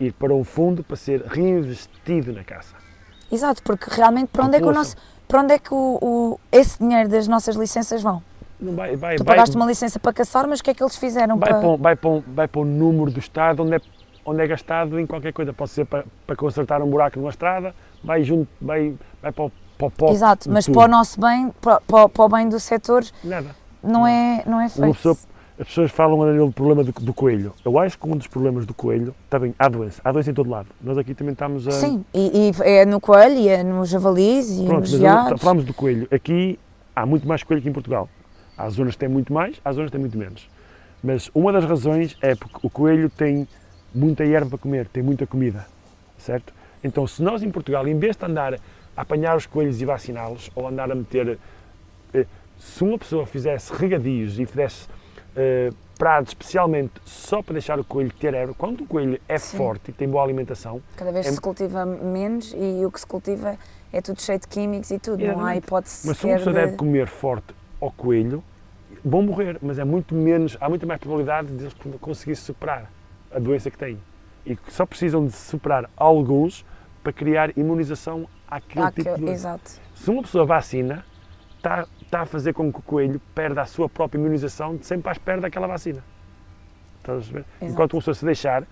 ir para um fundo para ser reinvestido na caça. Exato, porque realmente para onde é que esse dinheiro das nossas licenças vão? Tu pagaste uma licença para caçar, mas o que é que eles fizeram? Vai para o número do Estado onde é gastado em qualquer coisa. Pode ser para consertar um buraco numa estrada, vai para o pote. Exato, mas para o nosso bem, para o bem do setor, nada. Não é feito. As pessoas falam do problema do coelho. Eu acho que um dos problemas do coelho, está bem, há doença em todo lado. Nós aqui também estamos a... Sim, e é no coelho, e é nos javalis, e nos veados. Falamos do coelho. Aqui há muito mais coelho que em Portugal. Há zonas que têm muito mais, há zonas que têm muito menos. Mas uma das razões é porque o coelho tem muita erva para comer, tem muita comida, certo? Então, se nós em Portugal, em vez de andar a apanhar os coelhos e vaciná-los, ou andar a meter... Se uma pessoa fizesse regadios e fizesse prados especialmente só para deixar o coelho ter erva, quando o coelho é forte e tem boa alimentação... Cada vez se cultiva menos e o que se cultiva é tudo cheio de químicos e tudo, não há hipótese. Mas se uma pessoa deve comer forte ao coelho, vão morrer, mas há muito mais probabilidade de eles conseguir superar a doença que têm. E só precisam de superar alguns para criar imunização àquele tipo de doença. Exato. Se uma pessoa vacina, está a fazer com que o coelho perda a sua própria imunização sempre à espera daquela vacina. Estás a perceber? Enquanto uma pessoa se deixar,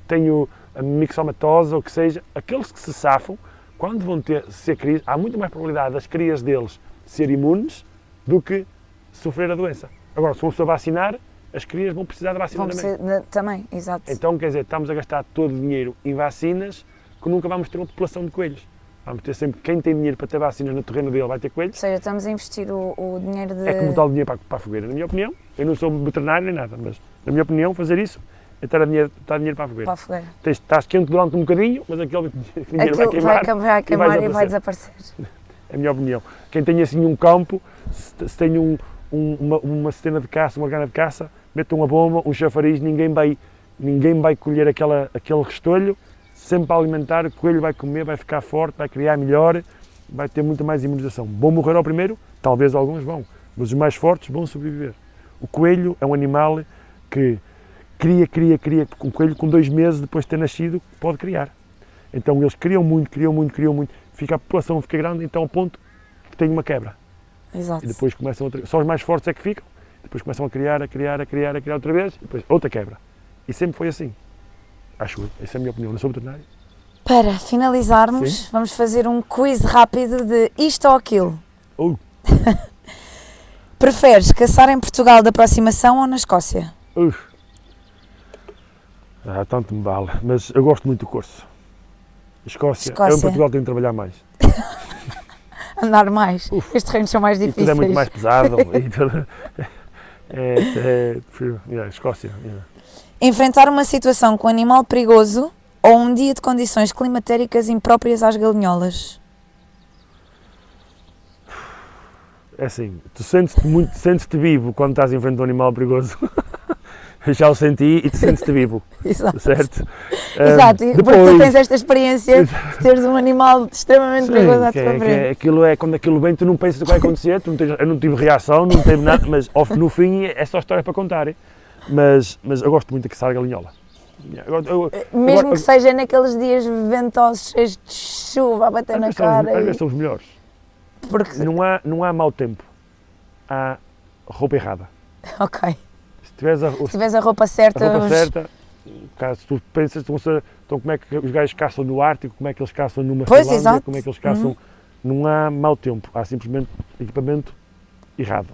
tem a mixomatose ou o que seja, aqueles que se safam, quando vão ser crias, há muito mais probabilidade das crias deles ser imunes do que sofrer a doença. Agora, se uma pessoa vacinar, as crias vão precisar da vacina também. Exato. Então, quer dizer, estamos a gastar todo o dinheiro em vacinas que nunca vamos ter uma população de coelhos. Vamos ter sempre, quem tem dinheiro para ter vacinas no terreno dele vai ter coelhos. Ou seja, estamos a investir o dinheiro de... É como botar o dinheiro para a fogueira, na minha opinião. Eu não sou veterinário nem nada, mas na minha opinião fazer isso então está dinheiro para a fogueira. Para a fogueira. Estás quente durante um bocadinho, mas aquele dinheiro vai Aquilo queimar, vai queimar e vai desaparecer. é a minha opinião. Quem tem assim um campo, se tem uma cena de caça, uma gana de caça, mete uma bomba, um chafariz, ninguém vai colher aquele restolho, sempre para alimentar, o coelho vai comer, vai ficar forte, vai criar melhor, vai ter muita mais imunização. Vão morrer ao primeiro? Talvez alguns vão, mas os mais fortes vão sobreviver. O coelho é um animal que cria, um coelho com 2 meses depois de ter nascido pode criar. Então eles criam muito, a população fica grande, então ao ponto que tem uma quebra. Exato. E depois começam só os mais fortes é que ficam, depois começam a criar outra vez, e depois outra quebra. E sempre foi assim. Acho eu, essa é a minha opinião, não sou veterinário. Para finalizarmos, Sim. vamos fazer um quiz rápido de isto ou aquilo. Preferes caçar em Portugal de aproximação ou na Escócia? Tanto me vale, mas eu gosto muito do Corso. Escócia. Eu em Portugal tenho de trabalhar mais. Andar mais. Estes terrenos são mais E difíceis. tudo é muito mais pesado. Prefiro Escócia. Enfrentar uma situação com um animal perigoso ou um dia de condições climatéricas impróprias às galinholas? É assim, tu sentes-te vivo quando estás em frente a um animal perigoso. Eu já o senti e te sentes-te vivo. Exato. Certo? Exato, Depois, porque tu tens esta experiência de teres um animal extremamente perigoso à tua frente. Aquilo é, quando aquilo vem, tu não pensas o que vai acontecer, eu não tive reação, não tive nada, mas no fim é só história para contar. Mas eu gosto muito de caçar a galinhola. Mesmo que seja naqueles dias ventosos, cheios de chuva a bater na cara. Às vezes são os melhores. Porque... Não há mau tempo, há roupa errada. Ok. Se tiveres a roupa certa... caso tu pensas, então como é que os gajos caçam no Ártico, como é que eles caçam numa Pois, Finlândia, exato. como é que eles caçam... Não há mau tempo, há simplesmente equipamento errado.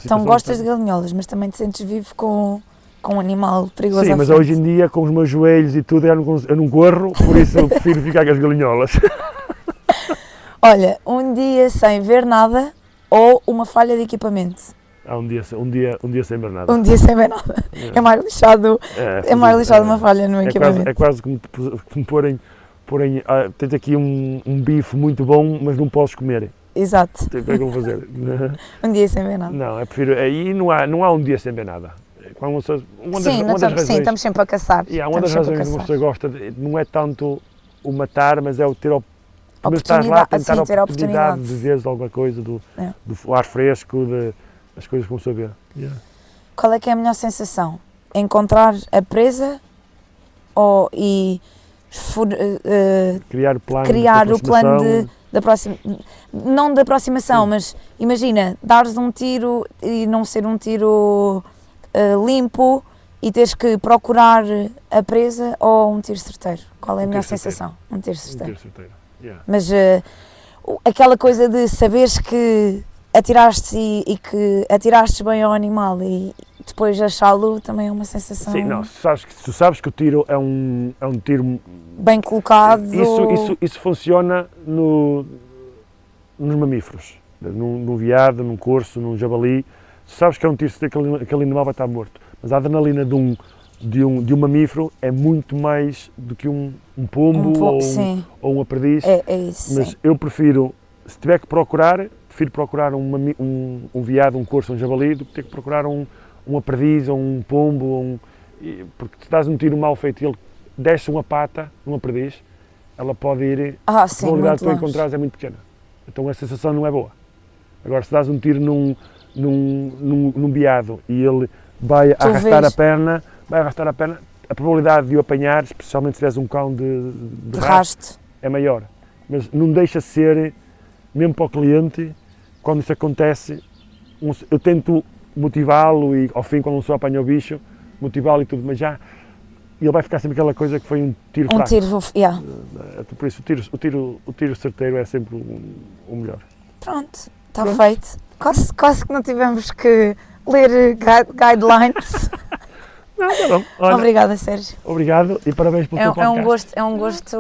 Então gostas de galinholas, mas também te sentes vivo com um animal perigoso. Sim, mas hoje em dia, com os meus joelhos e tudo, eu não corro, por isso eu prefiro ficar com as galinholas. Olha, um dia sem ver nada ou uma falha de equipamento? Há um dia sem ver nada. Um dia sem ver nada. É mais lixado, uma falha no equipamento. É quase como me porem tens aqui um bife muito bom, mas não podes comer. Exato. O que é que eu vou fazer? Um dia sem ver nada. Não, prefiro. Aí não há um dia sem ver nada. Sim, estamos sempre a caçar. Uma das razões que uma pessoa gosta não é tanto o matar, mas é o ter a oportunidade de ver alguma coisa, do ar fresco, das coisas que começou a ver. Qual é que é a melhor sensação? Encontrar a presa criar o plano não de aproximação, mas imagina, dares um tiro e não ser um tiro limpo e teres que procurar a presa ou um tiro certeiro? Qual é a melhor sensação? Um tiro certeiro. Mas aquela coisa de saberes que atiraste e que atiraste bem ao animal e depois achá-lo também é uma sensação... Sim, não, tu sabes que o tiro é um tiro... bem colocado... Isso funciona nos mamíferos, num veado, num corso, num javali. Tu sabes que é um tiro, aquele animal vai estar morto, mas a adrenalina de um mamífero é muito mais do que um pombo ou uma perdiz. É isso, mas sim. eu prefiro, se tiver que procurar um veado, um corso, um javali, do que ter que procurar uma perdiz ou um pombo, porque se dás um tiro mal feito e ele desce uma pata numa perdiz, ela pode ir, a probabilidade de tu encontrares é muito pequena. Então a sensação não é boa. Agora, se dás um tiro num veado e ele vai arrastar a perna, a probabilidade de o apanhar, especialmente se tiveres um cão de rasto, é maior. Mas não deixa de ser, mesmo para o cliente, quando isso acontece, eu tento motivá-lo e ao fim, quando um só apanha o bicho, motivá-lo e tudo, mas já ele vai ficar sempre aquela coisa que foi um tiro fraco. Por isso o tiro certeiro é sempre o melhor. Pronto, está feito. Quase que não tivemos que ler guidelines. Não, tá bom. Olha, obrigada, Sérgio. Obrigado e parabéns pelo teu podcast. É um gosto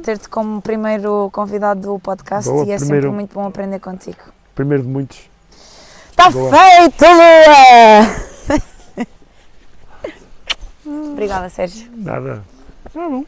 ter-te como primeiro convidado do podcast. Boa, e é sempre muito bom aprender contigo. Primeiro de muitos. Está feito, Lua! Obrigada, Sérgio. Nada. Ah, bom.